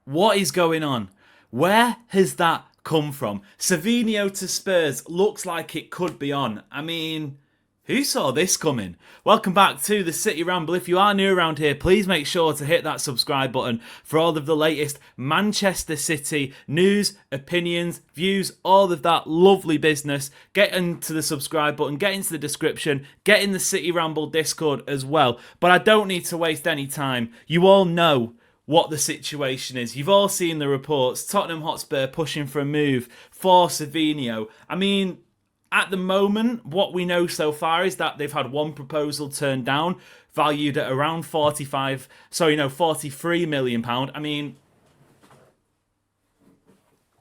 What is going on? Where has that come from? Savinho to Spurs looks like it could be on. I mean, who saw this coming? Welcome back to the City Ramble. If you are new around here, please make sure to hit that subscribe button for all of the latest Manchester City news, opinions, views, all of that lovely business. Get into the subscribe button, get into the description, get in the City Ramble Discord as well. But I don't need to waste any time. You all know what the situation is. You've all seen the reports. Tottenham Hotspur pushing for a move for Savinho. I mean, at the moment, what we know so far is that they've had one proposal turned down, valued at around 43 million pound. I mean,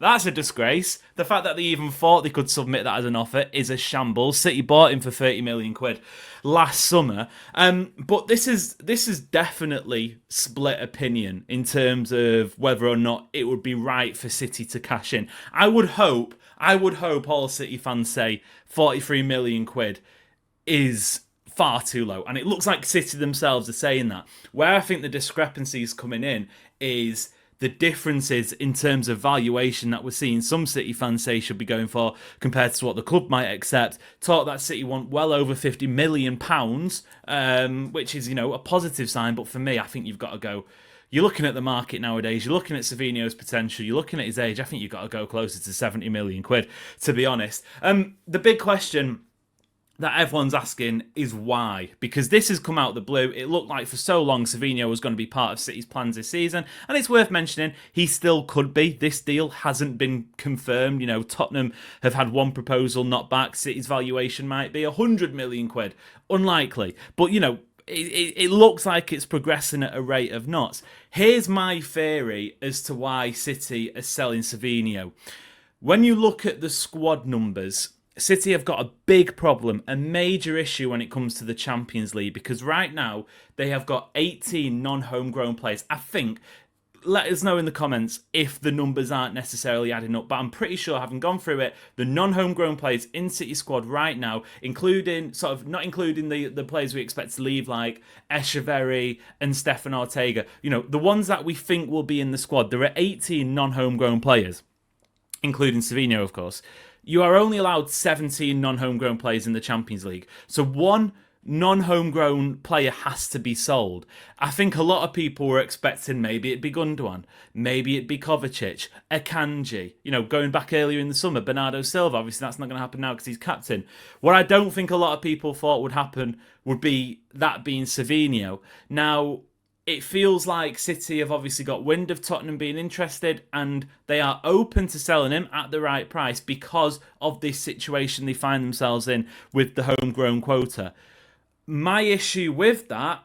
that's a disgrace. The fact that they even thought they could submit that as an offer is a shambles. City bought him for 30 million quid last summer. But this is definitely split opinion in terms of whether or not it would be right for City to cash in. I would hope all City fans say 43 million quid is far too low. And it looks like City themselves are saying that. Where I think the discrepancy is coming in is the differences in terms of valuation that we're seeing some City fans say should be going for compared to what the club might accept. Talk that City want well over £50 million, which is, a positive sign. But for me, I think you've got to go. You're looking at the market nowadays. You're looking at Savinho's potential. You're looking at his age. I think you've got to go closer to 70 million quid, to be honest. The big question that everyone's asking is why, because this has come out of the blue. It looked like for so long Savinho was going to be part of City's plans this season, and it's worth mentioning he still could be. This deal hasn't been confirmed. Tottenham have had one proposal not back. City's valuation might be 100 million quid. Unlikely, but it looks like it's progressing at a rate of knots. Here's my theory as to why City are selling Savinho. When you look at the squad numbers, City have got a big problem, a major issue when it comes to the Champions League, because right now they have got 18 non-homegrown players. I think, let us know in the comments if the numbers aren't necessarily adding up, but I'm pretty sure, having gone through it, the non-homegrown players in City squad right now, not including the players we expect to leave like Echeverry and Stefan Ortega, the ones that we think will be in the squad, there are 18 non-homegrown players, including Savinho, of course. You are only allowed 17 non-homegrown players in the Champions League. So one non-homegrown player has to be sold. I think a lot of people were expecting maybe it'd be Gundogan, maybe it'd be Kovacic, Akanji. Going back earlier in the summer, Bernardo Silva. Obviously, that's not going to happen now because he's captain. What I don't think a lot of people thought would happen would be that being Savinho. Now, it feels like City have obviously got wind of Tottenham being interested, and they are open to selling him at the right price because of this situation they find themselves in with the homegrown quota. My issue with that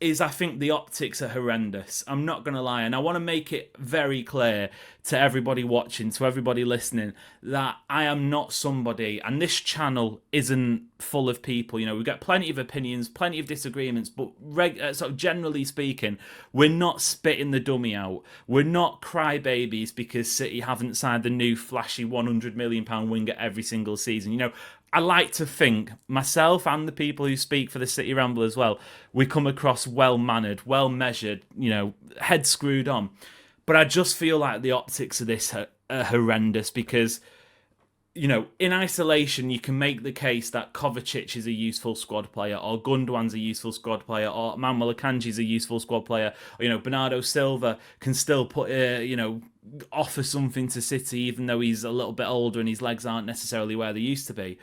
is I think the optics are horrendous. I'm not going to lie. And I want to make it very clear to everybody watching, to everybody listening, that I am not somebody, and this channel isn't full of people. We've got plenty of opinions, plenty of disagreements, but sort of generally speaking, we're not spitting the dummy out. We're not crybabies because City haven't signed the new flashy £100 million winger every single season. I like to think, myself and the people who speak for the City Ramble as well, we come across well-mannered, well-measured, head screwed on. But I just feel like the optics of this are horrendous because, in isolation, you can make the case that Kovacic is a useful squad player, or Gundogan's a useful squad player, or Manuel Akanji's a useful squad player, or, Bernardo Silva can still put, offer something to City, even though he's a little bit older and his legs aren't necessarily where they used to be.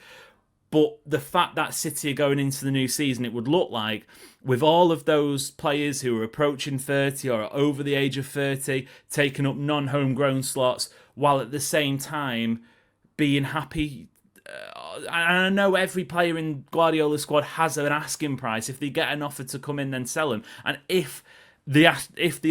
But the fact that City are going into the new season, it would look like, with all of those players who are approaching 30 or are over the age of 30, taking up non-homegrown slots, while at the same time being happy. And I know every player in Guardiola's squad has an asking price. If they get an offer to come in, then sell them. And if the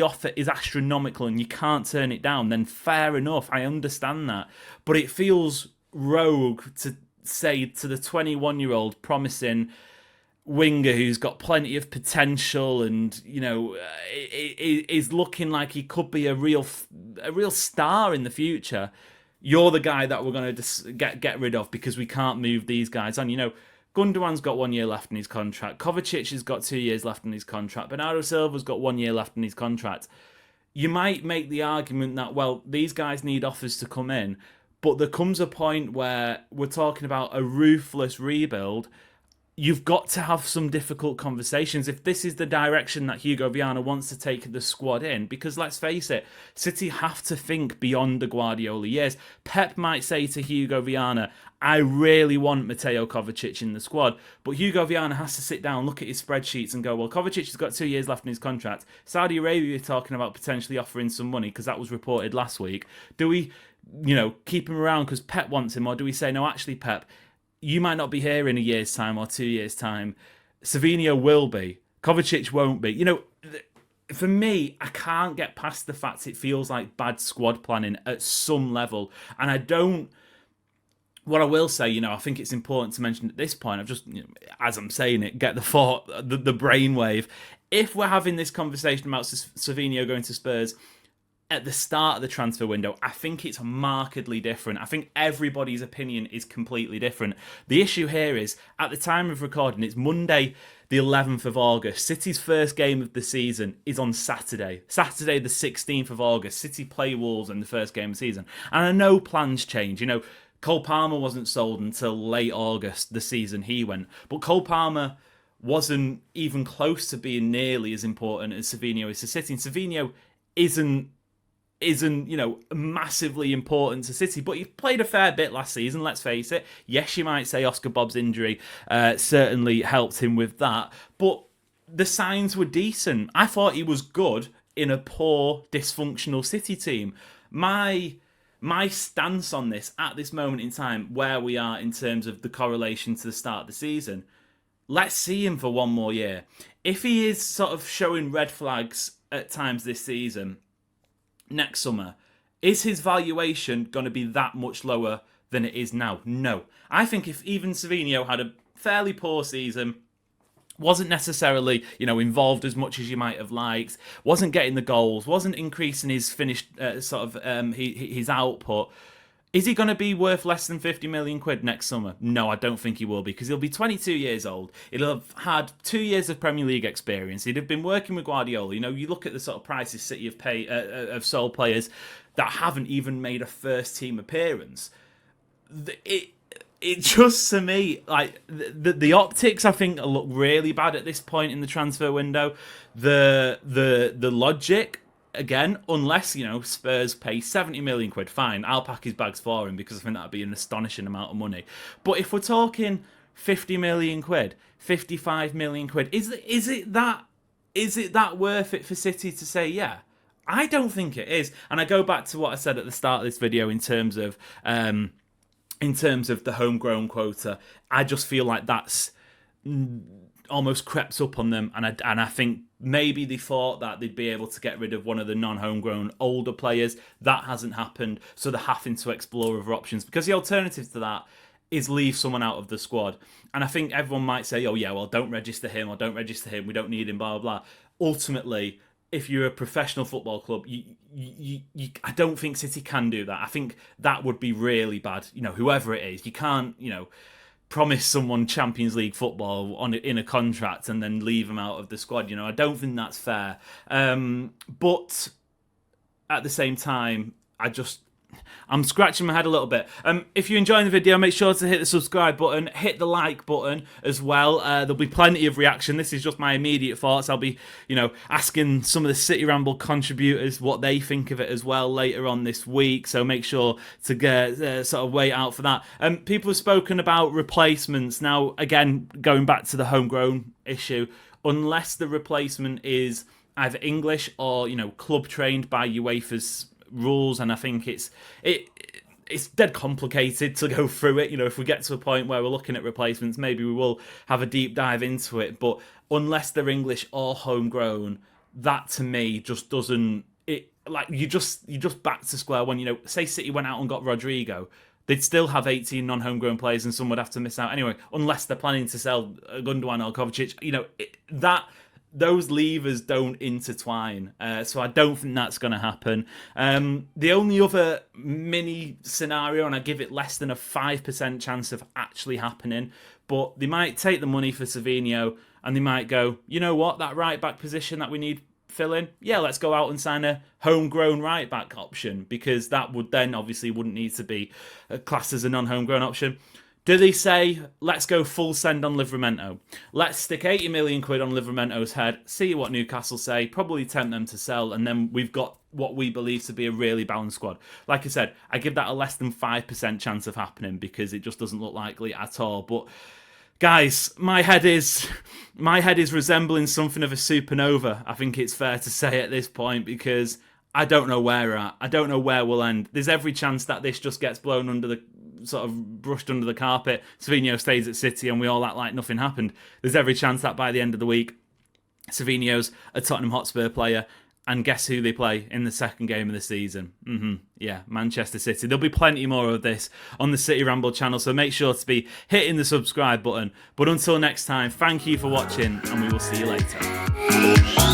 offer is astronomical and you can't turn it down, then fair enough, I understand that. But it feels rogue to say to the 21-year-old promising winger who's got plenty of potential and is looking like he could be a real star in the future, you're the guy that we're going to get rid of because we can't move these guys on. Gundogan's got 1 year left in his contract. Kovacic has got 2 years left in his contract. Bernardo Silva's got 1 year left in his contract. you might make the argument that, well, these guys need offers to come in, but there comes a point where we're talking about a ruthless rebuild. You've got to have some difficult conversations if this is the direction that Hugo Viana wants to take the squad in. Because let's face it, City have to think beyond the Guardiola years. Pep might say to Hugo Viana, I really want Mateo Kovacic in the squad. But Hugo Viana has to sit down, look at his spreadsheets and go, well, Kovacic has got 2 years left in his contract. Saudi Arabia are talking about potentially offering some money because that was reported last week. Do we, keep him around because Pep wants him? Or do we say, no, actually, Pep, you might not be here in a year's time or 2 years' time. Savinho will be. Kovacic won't be. For me, I can't get past the fact it feels like bad squad planning at some level. And I don't... What I will say, I think it's important to mention at this point, I've just, as I'm saying it, get the thought, the brainwave. If we're having this conversation about Savinho going to Spurs at the start of the transfer window, I think it's markedly different. I think everybody's opinion is completely different. The issue here is, at the time of recording, it's Monday, the 11th of August. City's first game of the season is on Saturday the 16th of August. City play Wolves in the first game of the season. And I know plans change. Cole Palmer wasn't sold until late August, the season he went. But Cole Palmer wasn't even close to being nearly as important as Savinho is to City. And Savinho isn't massively important to City, but he played a fair bit last season, let's face it. Yes, you might say Oscar Bobb's injury certainly helped him with that, but the signs were decent. I thought he was good in a poor, dysfunctional City team. My stance on this at this moment in time, where we are in terms of the correlation to the start of the season, let's see him for one more year. If he is sort of showing red flags at times this season, next summer, is his valuation going to be that much lower than it is now? No. I think if even Savinho had a fairly poor season, wasn't necessarily, involved as much as you might have liked, wasn't getting the goals, wasn't increasing his finished his output, is he going to be worth less than 50 million quid next summer? No, I don't think he will be, because he'll be 22 years old. He'll have had 2 years of Premier League experience. He'd have been working with Guardiola. You look at the sort of prices City have sold players that haven't even made a first team appearance. It just, to me, like the optics, I think, look really bad at this point in the transfer window. The logic, again, unless Spurs pay 70 million quid, fine, I'll pack his bags for him, because I think that'd be an astonishing amount of money. But if we're talking 50 million quid, 55 million quid, is it that worth it for City to say yeah? I don't think it is. And I go back to what I said at the start of this video in terms of the homegrown quota. I just feel like that's almost crept up on them, and I think maybe they thought that they'd be able to get rid of one of the non-homegrown older players. That hasn't happened, so they're having to explore other options, because the alternative to that is leave someone out of the squad. And I think everyone might say, oh yeah, well, don't register him, or don't register him, we don't need him, blah, blah, blah. Ultimately, if you're a professional football club, I don't think City can do that. I think that would be really bad. Whoever it is, you can't, promise someone Champions League football in a contract and then leave them out of the squad. I don't think that's fair. But at the same time, I'm scratching my head a little bit. If you're enjoying the video, make sure to hit the subscribe button, hit the like button as well. There'll be plenty of reaction. This is just my immediate thoughts. I'll be, asking some of the City Ramble contributors what they think of it as well later on this week. So make sure to get sort of wait out for that. People have spoken about replacements. Now, again, going back to the homegrown issue, unless the replacement is either English or, club trained by UEFA's rules, and I think it's dead complicated to go through it. If we get to a point where we're looking at replacements, maybe we will have a deep dive into it. But unless they're English or homegrown, that to me just doesn't. You just back to square one. Say City went out and got Rodrigo, they'd still have 18 non-homegrown players, and some would have to miss out anyway, unless they're planning to sell Gundogan or Kovacic. Those levers don't intertwine, so I don't think that's going to happen. The only other mini scenario, and I give it less than a 5% chance of actually happening, but they might take the money for Savinho, and they might go, you know what, that right-back position that we need fill in? Yeah, let's go out and sign a homegrown right back option, because that would then obviously wouldn't need to be classed as a non-homegrown option. Do they say, let's go full send on Livramento? Let's stick 80 million quid on Livramento's head, see what Newcastle say, probably tempt them to sell, and then we've got what we believe to be a really balanced squad. Like I said, I give that a less than 5% chance of happening because it just doesn't look likely at all. But guys, my head is resembling something of a supernova, I think it's fair to say at this point, because I don't know where we're at. I don't know where we'll end. There's every chance that this just gets blown under the sort of brushed under the carpet. Savinho stays at City and we all act like nothing happened. There's every chance that by the end of the week, Savinho's a Tottenham Hotspur player, and guess who they play in the second game of the season? Yeah, Manchester City. There'll be plenty more of this on the City Ramble channel, so make sure to be hitting the subscribe button. But until next time, thank you for watching, and we will see you later.